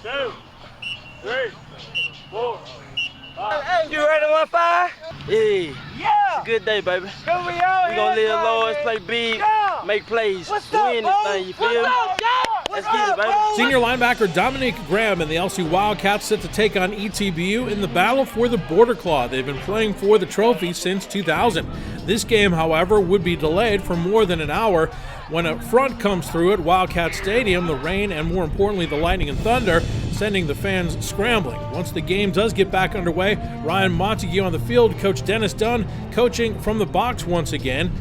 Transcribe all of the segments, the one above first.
2, 3, 4, 5. You ready to 1-5? Yeah. Yeah. It's a good day, baby. Here we are. We gonna live large, play big, make plays, win this thing, you feel me? Let's get it, baby. Senior linebacker Dominique Graham and the LC Wildcats set to take on ETBU in the battle for the Border Claw. They've been playing for the trophy since 2000. This game, however, would be delayed for more than an hour when a front comes through at Wildcat Stadium, the rain and more importantly the lightning and thunder sending the fans scrambling. Once the game does get back underway, Ryan Monteu on the field, Coach Dennis Dunn coaching from the box once again.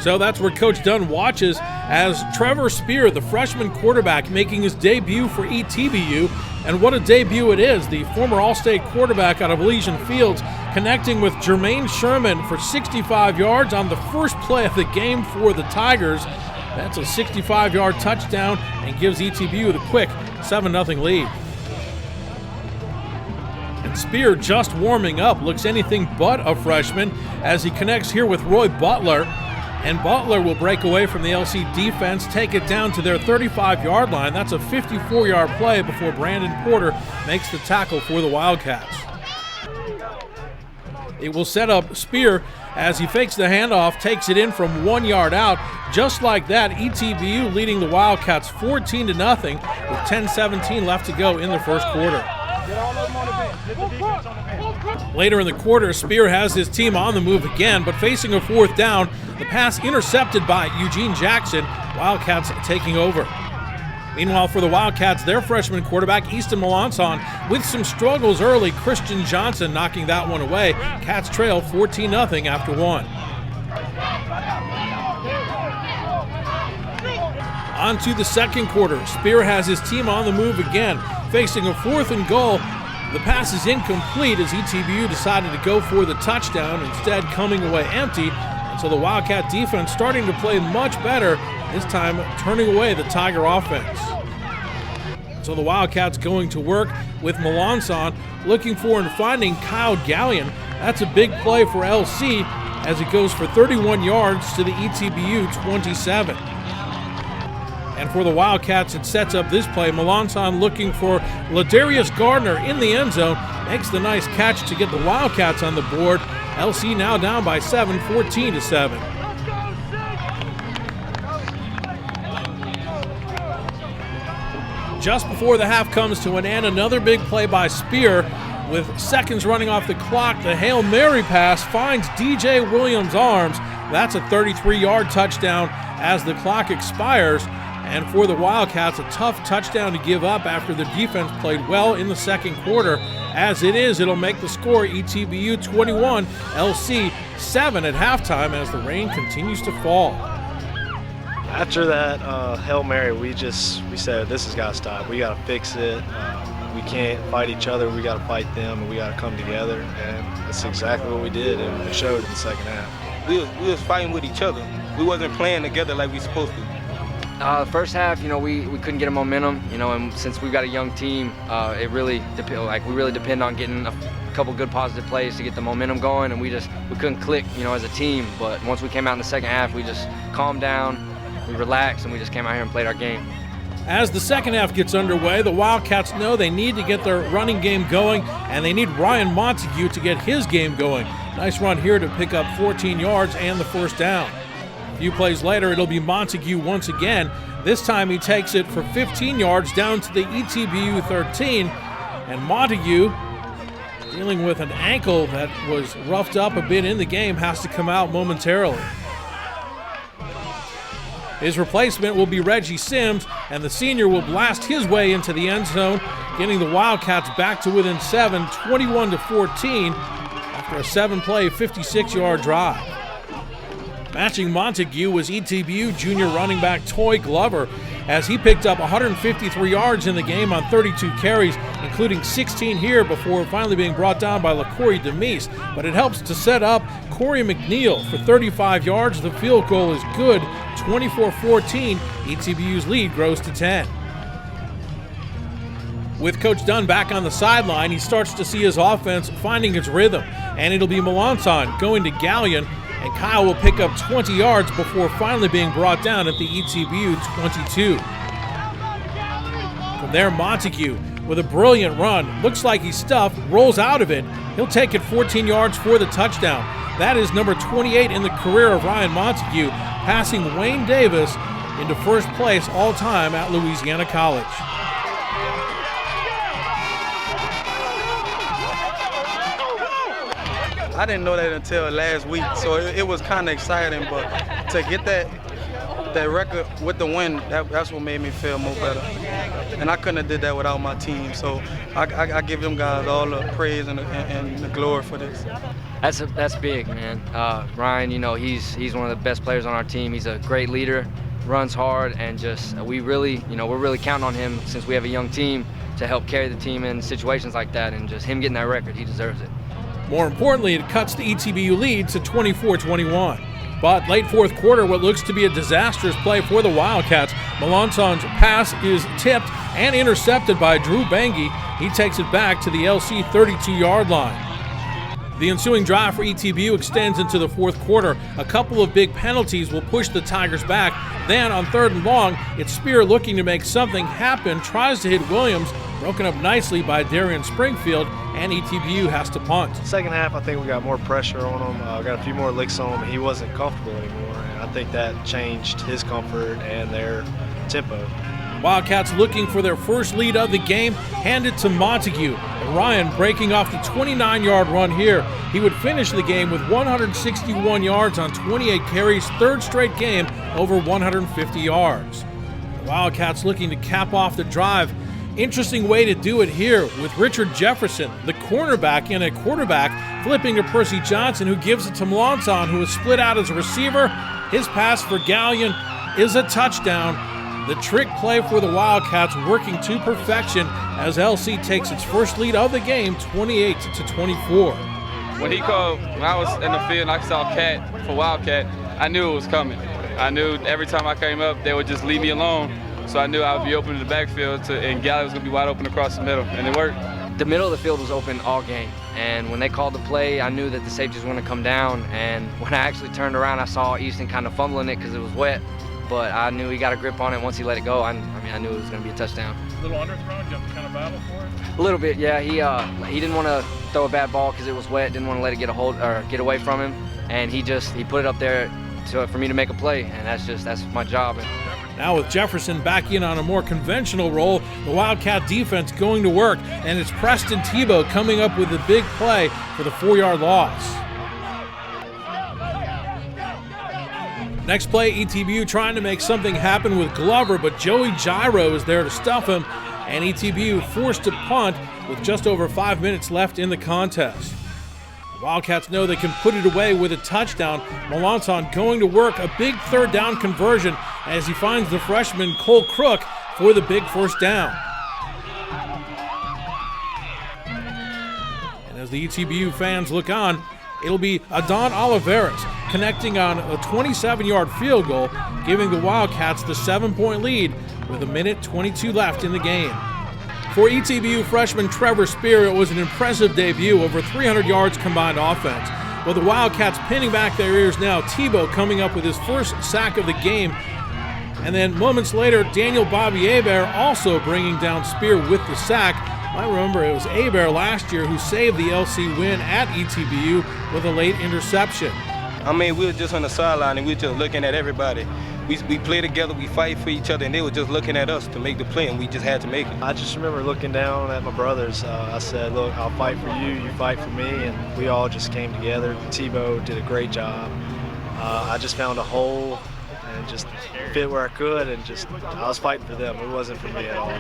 So that's where Coach Dunn watches as Trevor Spear, the freshman quarterback, making his debut for ETBU. And what a debut it is. The former All-State quarterback out of Elysian Fields connecting with Jermaine Sherman for 65 yards on the first play of the game for the Tigers. That's a 65-yard touchdown and gives ETBU the quick 7-0 lead. And Spear, just warming up, looks anything but a freshman as he connects here with Roy Butler. And Butler will break away from the LC defense, take it down to their 35-yard line. That's a 54-yard play before Brandon Porter makes the tackle for the Wildcats. It will set up Spear as he fakes the handoff, takes it in from 1 yard out. Just like that, ETBU leading the Wildcats 14-0 with 10:17 left to go in the first quarter. Later in the quarter, Spear has his team on the move again, but facing a fourth down, the pass intercepted by Eugene Jackson, Wildcats taking over. Meanwhile, for the Wildcats, their freshman quarterback, Easton Melanson, with some struggles early, Christian Johnson knocking that one away. Cats trail 14-0 after one. On to the second quarter. Spear has his team on the move again, facing a 4th and goal. The pass is incomplete as ETBU decided to go for the touchdown, instead coming away empty. And so the Wildcat defense starting to play much better, this time turning away the Tiger offense. So the Wildcats going to work with Melanson, looking for and finding Kyle Gallion. That's a big play for LC as it goes for 31 yards to the ETBU 27. And for the Wildcats, it sets up this play. Melanson looking for Ladarius Gardner in the end zone. Makes the nice catch to get the Wildcats on the board. LC now down by 7, 14-7. Just before the half comes to an end, another big play by Spear. With seconds running off the clock, the Hail Mary pass finds DJ Williams' arms. That's a 33-yard touchdown as the clock expires. And for the Wildcats, a tough touchdown to give up after the defense played well in the second quarter. As it is, it'll make the score ETBU 21, LC 7 at halftime as the rain continues to fall. After that Hail Mary, we said this has got to stop. We got to fix it. We can't fight each other. We got to fight them, and we got to come together. And that's exactly what we did, and it showed in the second half. We was fighting with each other. We wasn't playing together like we supposed to. First half, we couldn't get a momentum, and since we've got a young team, we really depend on getting a couple good positive plays to get the momentum going, and we couldn't click, as a team. But once we came out in the second half, we just calmed down, we relaxed, and we just came out here and played our game. As the second half gets underway, the Wildcats know they need to get their running game going, and they need Ryan Monteu to get his game going. Nice run here to pick up 14 yards and the first down. A few plays later, it'll be Monteu once again. This time he takes it for 15 yards down to the ETBU 13. And Monteu, dealing with an ankle that was roughed up a bit in the game, has to come out momentarily. His replacement will be Reggie Sims, and the senior will blast his way into the end zone, getting the Wildcats back to within 7, 21-14, after a 7-play, 56-yard drive. Matching Monteu was ETBU junior running back Toy Glover, as he picked up 153 yards in the game on 32 carries, including 16 here before finally being brought down by LaCorey Demise. But it helps to set up Corey McNeil for 35 yards. The field goal is good, 24-14. ETBU's lead grows to 10. With Coach Dunn back on the sideline, he starts to see his offense finding its rhythm, and it'll be Melanson going to Gallion, and Kyle will pick up 20 yards before finally being brought down at the ETBU 22. For From there, Monteu with a brilliant run. Looks like he's stuffed, rolls out of it. He'll take it 14 yards for the touchdown. That is number 28 in the career of Ryan Monteu, passing Wayne Davis into first place all-time at Louisiana College. I didn't know that until last week, so it was kind of exciting. But to get that record with the win, that's what made me feel more better. And I couldn't have did that without my team. So I give them guys all the praise and the glory for this. That's big, man. Ryan, you know, he's one of the best players on our team. He's a great leader, runs hard, and just we're really counting on him since we have a young team to help carry the team in situations like that. And just him getting that record, he deserves it. More importantly, it cuts the ETBU lead to 24-21. But late fourth quarter, what looks to be a disastrous play for the Wildcats. Melancon's pass is tipped and intercepted by Drew Bengi. He takes it back to the LC 32-yard line. The ensuing drive for ETBU extends into the fourth quarter. A couple of big penalties will push the Tigers back. Then on 3rd and long, it's Spear looking to make something happen, tries to hit Williams, broken up nicely by Darian Springfield, and ETBU has to punt. Second half, I think we got more pressure on him. Got a few more licks on him. He wasn't comfortable anymore, and I think that changed his comfort and their tempo. Wildcats looking for their first lead of the game, handed to Monteu. And Ryan breaking off the 29-yard run here. He would finish the game with 161 yards on 28 carries, third straight game over 150 yards. The Wildcats looking to cap off the drive. Interesting way to do it here with Richard Jefferson, the cornerback and a quarterback, flipping to Percy Johnson, who gives it to Melanton, who is split out as a receiver. His pass for Gallion is a touchdown. The trick play for the Wildcats working to perfection as LC takes its first lead of the game, 28-24. When I was in the field and I saw Cat for Wildcat, I knew it was coming. I knew every time I came up, they would just leave me alone. So I knew I would be open in the backfield, and Gallion was going to be wide open across the middle, and it worked. The middle of the field was open all game, and when they called the play, I knew that the safeties were going to come down, and when I actually turned around, I saw Easton kind of fumbling it because it was wet. But I knew he got a grip on it. Once he let it go, I knew it was going to be a touchdown. A little underthrown, just kind of battle for it? A little bit, yeah. He didn't want to throw a bad ball because it was wet. Didn't want to let it get a hold or get away from him, and he put it up there for me to make a play, and that's my job. Now with Jefferson back in on a more conventional role, the Wildcat defense going to work, and it's Preston Tebow coming up with a big play for the 4-yard loss. Next play, ETBU trying to make something happen with Glover, but Joey Gyro is there to stuff him, and ETBU forced to punt with just over 5 minutes left in the contest. The Wildcats know they can put it away with a touchdown. Melanton going to work a big 3rd down conversion as he finds the freshman Cole Crook for the big 1st down. And as the ETBU fans look on, it'll be Adon Oliveras connecting on a 27-yard field goal, giving the Wildcats the 7-point lead with 1:22 left in the game. For ETBU freshman Trevor Spear, it was an impressive debut, over 300 yards combined offense. With the Wildcats pinning back their ears now, Tebow coming up with his first sack of the game. And then moments later, Daniel Bobby Hebert also bringing down Spear with the sack. I remember it was Hebert last year who saved the LC win at ETBU with a late interception. I mean, we were just on the sideline and we were just looking at everybody. We play together, we fight for each other, and they were just looking at us to make the play, and we just had to make it. I just remember looking down at my brothers. I said, look, I'll fight for you, you fight for me, and we all just came together. Tebow did a great job. I just found a hole and just fit where I could, and I was fighting for them. It wasn't for me at all.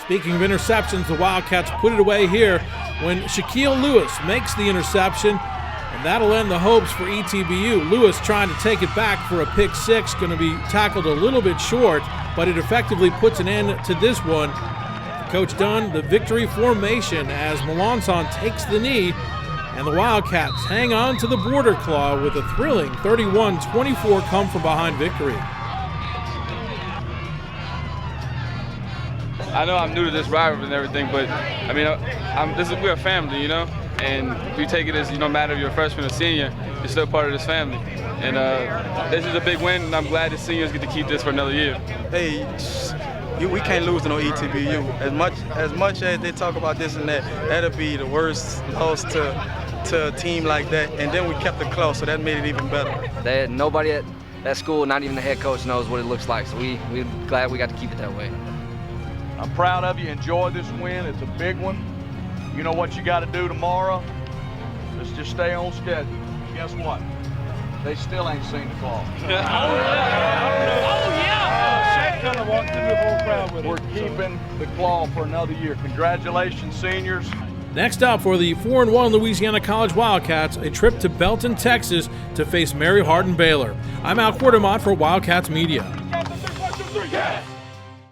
Speaking of interceptions, the Wildcats put it away here when Shaquille Lewis makes the interception, and that'll end the hopes for ETBU. Lewis trying to take it back for a pick 6, going to be tackled a little bit short, but it effectively puts an end to this one. Coach Dunn, the victory formation as Melanton takes the knee, and the Wildcats hang on to the border claw with a thrilling 31-24 come-from-behind victory. I know I'm new to this rivalry and everything, but I mean, we're a family, you know, and we take it as, no matter if you're a freshman or senior, you're still part of this family. And this is a big win, and I'm glad the seniors get to keep this for another year. Hey, we can't lose to no ETBU. As much as they talk about this and that, that'll be the worst loss to a team like that. And then we kept it close, so that made it even better. Nobody at that school, not even the head coach, knows what it looks like. So we're glad we got to keep it that way. I'm proud of you. Enjoy this win. It's a big one. You know what you got to do tomorrow? Let's just stay on schedule. Guess what? They still ain't seen the claw. We're keeping the claw for another year. Congratulations, seniors. Next up for the 4-1 Louisiana College Wildcats, a trip to Belton, Texas to face Mary Hardin Baylor. I'm Al Quartermont for Wildcats Media.